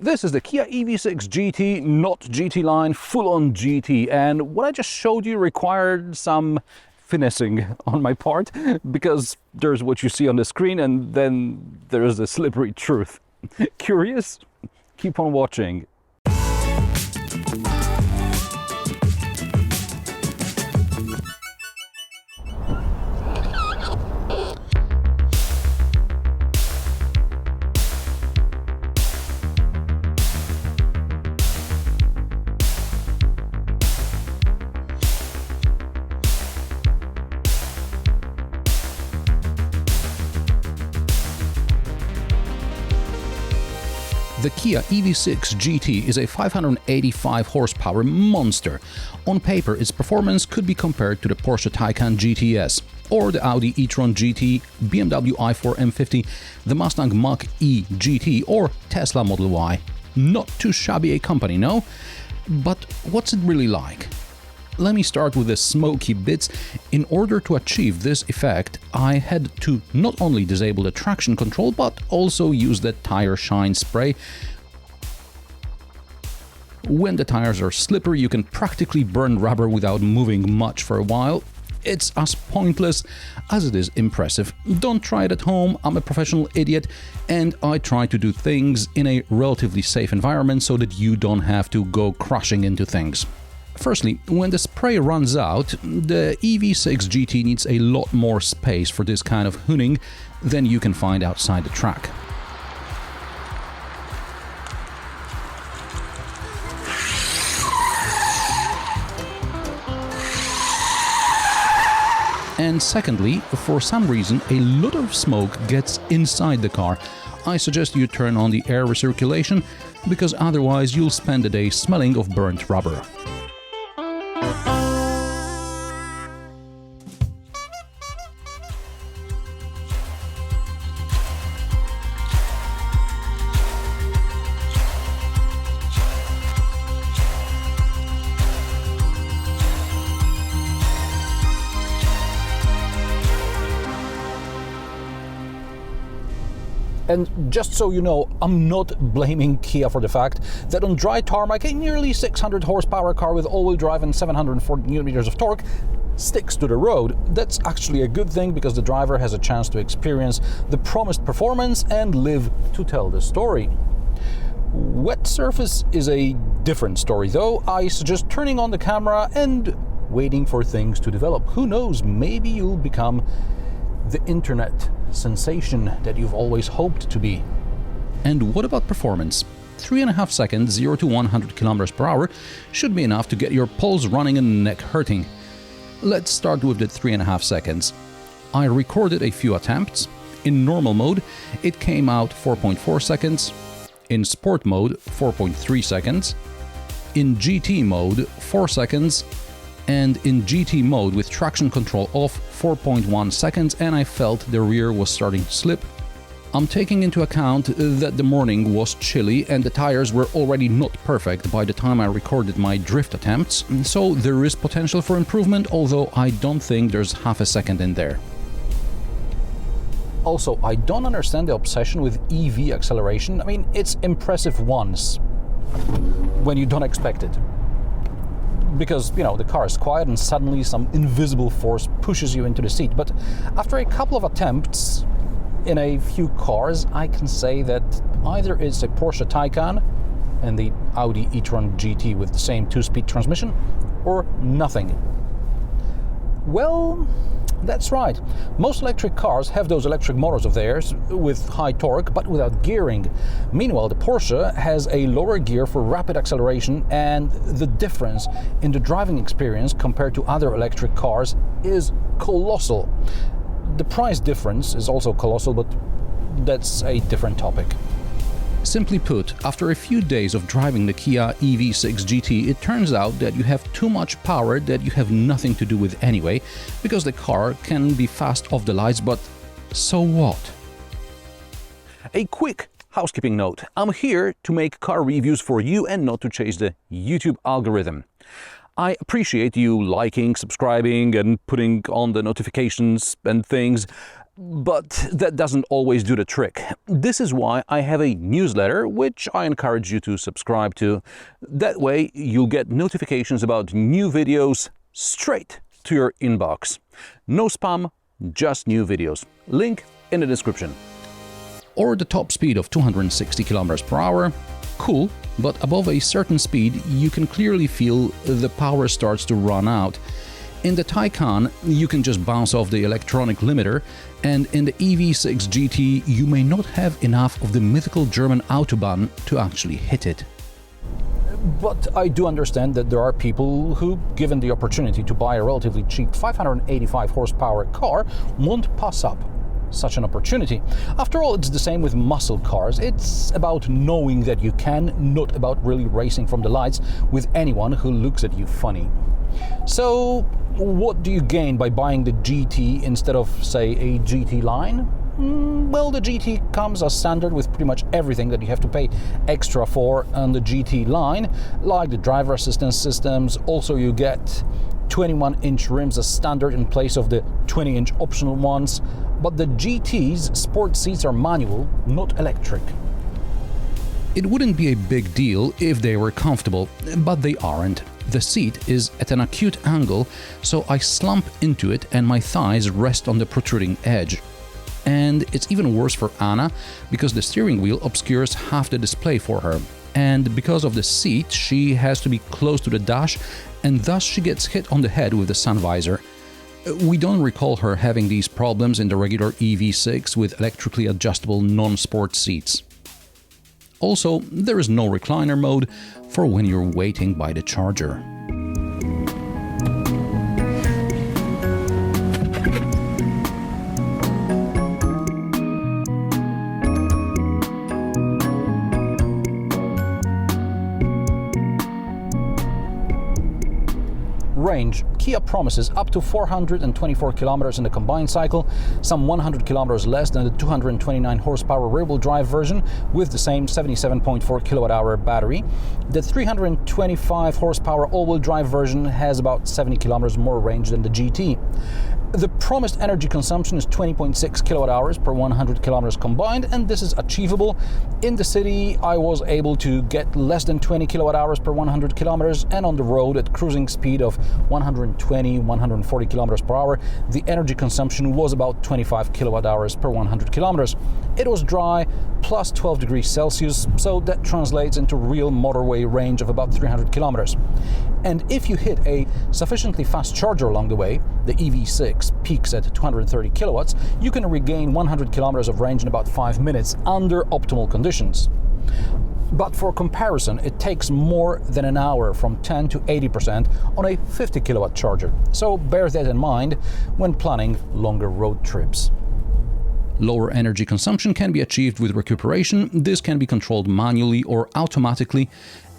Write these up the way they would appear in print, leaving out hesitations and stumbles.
This is the Kia EV6 GT, not GT line, full-on GT, and what I just showed you required some finessing on my part, because there's what you see on the screen and then there's the slippery truth. Curious? Keep on watching. The Kia EV6 GT is a 585 horsepower monster. On paper, its performance could be compared to the Porsche Taycan GTS, or the Audi e-tron GT, BMW i4 M50, the Mustang Mach-E GT, or Tesla Model Y. Not too shabby a company, no? But what's it really like? Let me start with the smoky bits. In order to achieve this effect, I had to not only disable the traction control, but also use the tire shine spray. When the tires are slippery, you can practically burn rubber without moving much for a while. It's as pointless as it is impressive. Don't try it at home, I'm a professional idiot, and I try to do things in a relatively safe environment so that you don't have to go crashing into things. Firstly, when the spray runs out, the EV6 GT needs a lot more space for this kind of hooning than you can find outside the track. And secondly, for some reason, a lot of smoke gets inside the car. I suggest you turn on the air recirculation, because otherwise you'll spend the day smelling of burnt rubber. And just so you know, I'm not blaming Kia for the fact that on dry tarmac, a nearly 600 horsepower car with all-wheel drive and 740 Nm of torque sticks to the road. That's actually a good thing, because the driver has a chance to experience the promised performance and live to tell the story. Wet surface is a different story though. I suggest turning on the camera and waiting for things to develop. Who knows, maybe you'll become the internet sensation that you've always hoped to be. And what about performance? 3.5 seconds, 0 to 100 km per hour should be enough to get your pulse running and neck hurting. Let's start with the 3.5 seconds. I recorded a few attempts. In normal mode, it came out 4.4 seconds. In sport mode, 4.3 seconds. In GT mode, 4 seconds. And in GT mode with traction control off, 4.1 seconds, and I felt the rear was starting to slip. I'm taking into account that the morning was chilly and the tires were already not perfect by the time I recorded my drift attempts, so there is potential for improvement, although I don't think there's half a second in there. Also, I don't understand the obsession with EV acceleration. I mean, it's impressive once, when you don't expect it. Because, you know, the car is quiet and suddenly some invisible force pushes you into the seat. But after a couple of attempts in a few cars, I can say that either it's a Porsche Taycan and the Audi e-tron GT with the same 2-speed transmission, or nothing. Well, that's right. Most electric cars have those electric motors of theirs with high torque, but without gearing. Meanwhile, the Porsche has a lower gear for rapid acceleration, and the difference in the driving experience compared to other electric cars is colossal. The price difference is also colossal, but that's a different topic. Simply put, after a few days of driving the Kia EV6 GT, it turns out that you have too much power that you have nothing to do with anyway, because the car can be fast off the lights, but so what? A quick housekeeping note. I'm here to make car reviews for you and not to chase the YouTube algorithm. I appreciate you liking, subscribing and putting on the notifications and things. But that doesn't always do the trick. This is why I have a newsletter, which I encourage you to subscribe to. That way you'll get notifications about new videos straight to your inbox. No spam, just new videos. Link in the description. Or the top speed of 260 km per hour. Cool, but above a certain speed you can clearly feel the power starts to run out. In the Taycan you can just bounce off the electronic limiter, and in the EV6 GT you may not have enough of the mythical German Autobahn to actually hit it. But I do understand that there are people who, given the opportunity to buy a relatively cheap 585 horsepower car, won't pass up such an opportunity. After all, it's the same with muscle cars. It's about knowing that you can, not about really racing from the lights with anyone who looks at you funny. So, what do you gain by buying the GT instead of, say, a GT line? Well, the GT comes as standard with pretty much everything that you have to pay extra for on the GT line, like the driver assistance systems. Also, you get 21-inch rims as standard in place of the 20-inch optional ones. But the GT's sport seats are manual, not electric. It wouldn't be a big deal if they were comfortable, but they aren't. The seat is at an acute angle, so I slump into it and my thighs rest on the protruding edge. And it's even worse for Anna, because the steering wheel obscures half the display for her. And because of the seat, she has to be close to the dash, and thus she gets hit on the head with the sun visor. We don't recall her having these problems in the regular EV6 with electrically adjustable non-sport seats. Also, there is no recliner mode for when you're waiting by the charger. Range. Kia promises up to 424 kilometers in the combined cycle, some 100 kilometers less than the 229 horsepower rear-wheel drive version with the same 77.4 kilowatt-hour battery. The 325 horsepower all-wheel drive version has about 70 kilometers more range than the GT. The promised energy consumption is 20.6 kilowatt-hours per 100 kilometers combined, and this is achievable. In the city, I was able to get less than 20 kilowatt-hours per 100 kilometers, and on the road at cruising speed of 120-140 kilometers per hour, the energy consumption was about 25 kilowatt-hours per 100 kilometers. It was dry, plus 12 degrees Celsius, so that translates into real motorway range of about 300 kilometers. And if you hit a sufficiently fast charger along the way, the EV6 peaks at 230 kilowatts, you can regain 100 kilometers of range in about 5 minutes under optimal conditions. But for comparison, it takes more than an hour from 10 to 80% on a 50 kilowatt charger. So bear that in mind when planning longer road trips. Lower energy consumption can be achieved with recuperation. This can be controlled manually or automatically,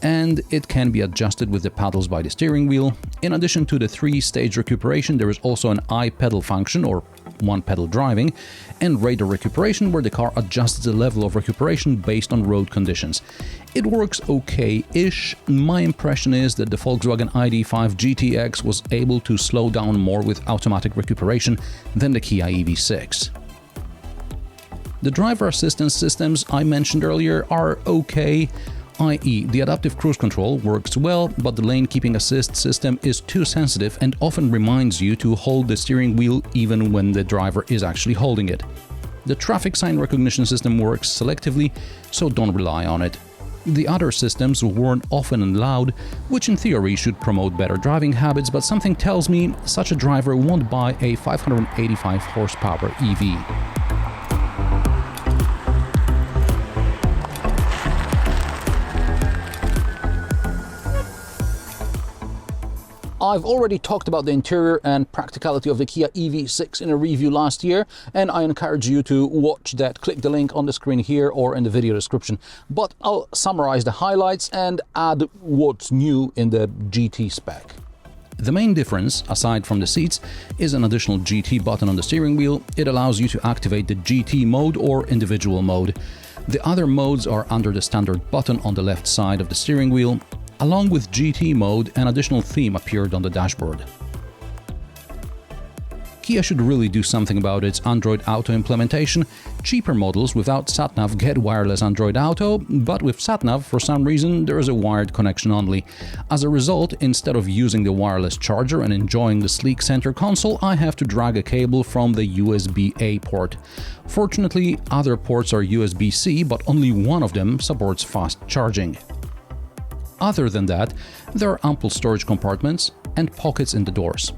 and it can be adjusted with the paddles by the steering wheel. In addition to the 3-stage recuperation, there is also an I-pedal function, or one-pedal driving, and radar recuperation, where the car adjusts the level of recuperation based on road conditions. It works okay-ish. My impression is that the Volkswagen ID.5 GTX was able to slow down more with automatic recuperation than the Kia EV6. The driver assistance systems I mentioned earlier are okay, i.e. the adaptive cruise control works well, but the lane keeping assist system is too sensitive and often reminds you to hold the steering wheel even when the driver is actually holding it. The traffic sign recognition system works selectively, so don't rely on it. The other systems warn often and loud, which in theory should promote better driving habits, but something tells me such a driver won't buy a 585 horsepower EV. I've already talked about the interior and practicality of the Kia EV6 in a review last year, and I encourage you to watch that. Click the link on the screen here or in the video description. But I'll summarize the highlights and add what's new in the GT spec. The main difference, aside from the seats, is an additional GT button on the steering wheel. It allows you to activate the GT mode or individual mode. The other modes are under the standard button on the left side of the steering wheel. Along with GT mode, an additional theme appeared on the dashboard. Kia should really do something about its Android Auto implementation. Cheaper models without sat-nav get wireless Android Auto, but with sat-nav, for some reason, there is a wired connection only. As a result, instead of using the wireless charger and enjoying the sleek center console, I have to drag a cable from the USB-A port. Fortunately, other ports are USB-C, but only one of them supports fast charging. Other than that, there are ample storage compartments and pockets in the doors.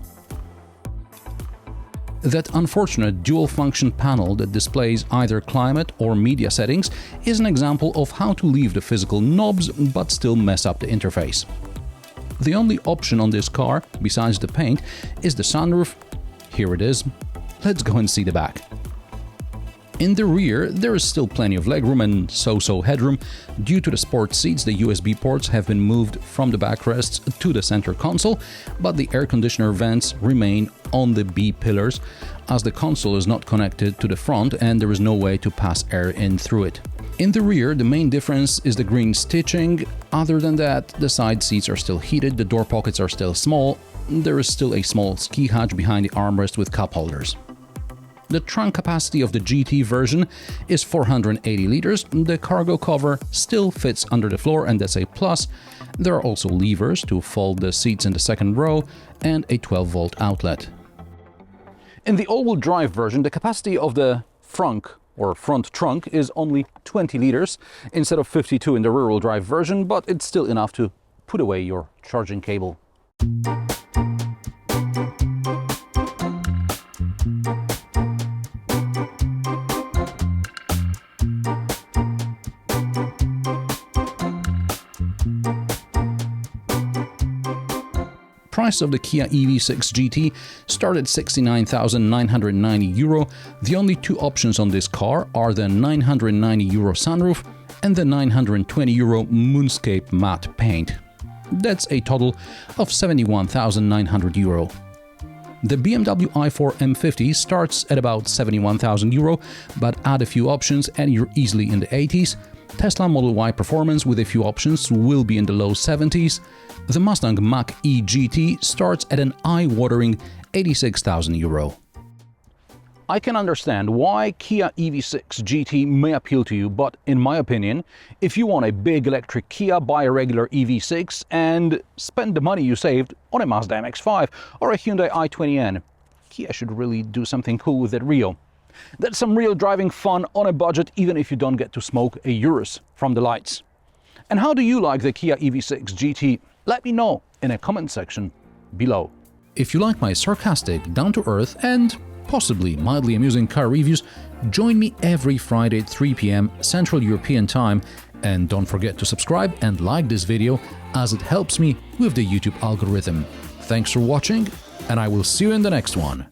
That unfortunate dual-function panel that displays either climate or media settings is an example of how to leave the physical knobs but still mess up the interface. The only option on this car, besides the paint, is the sunroof. Here it is. Let's go and see the back. In the rear, there is still plenty of legroom and so-so headroom. Due to the sport seats, the USB ports have been moved from the backrests to the center console, but the air conditioner vents remain on the B pillars, as the console is not connected to the front and there is no way to pass air in through it. In the rear, the main difference is the green stitching. Other than that, the side seats are still heated, the door pockets are still small, there is still a small ski hatch behind the armrest with cup holders. The trunk capacity of the GT version is 480 liters, the cargo cover still fits under the floor and that's a plus. There are also levers to fold the seats in the second row and a 12-volt outlet. In the all-wheel drive version, the capacity of the frunk or front trunk is only 20 liters instead of 52 in the rear-wheel drive version, but it's still enough to put away your charging cable. Price of the Kia EV6 GT start at €69,990. The only two options on this car are the €990 sunroof and the €920 Moonscape matte paint. That's a total of €71,900. The BMW i4 M50 starts at about €71,000, but add a few options and you're easily in the 80s. Tesla Model Y Performance with a few options will be in the low 70s. The Mustang Mach-E GT starts at an eye-watering €86,000. I can understand why Kia EV6 GT may appeal to you, but in my opinion, if you want a big electric Kia, buy a regular EV6 and spend the money you saved on a Mazda MX-5 or a Hyundai i20N. Kia should really do something cool with that Rio. That's some real driving fun on a budget, even if you don't get to smoke a Urus from the lights. And how do you like the Kia EV6 GT? Let me know in a comment section below. If you like my sarcastic, down-to-earth and possibly mildly amusing car reviews, join me every Friday at 3 p.m. Central European Time, and don't forget to subscribe and like this video as it helps me with the YouTube algorithm. Thanks for watching, and I will see you in the next one.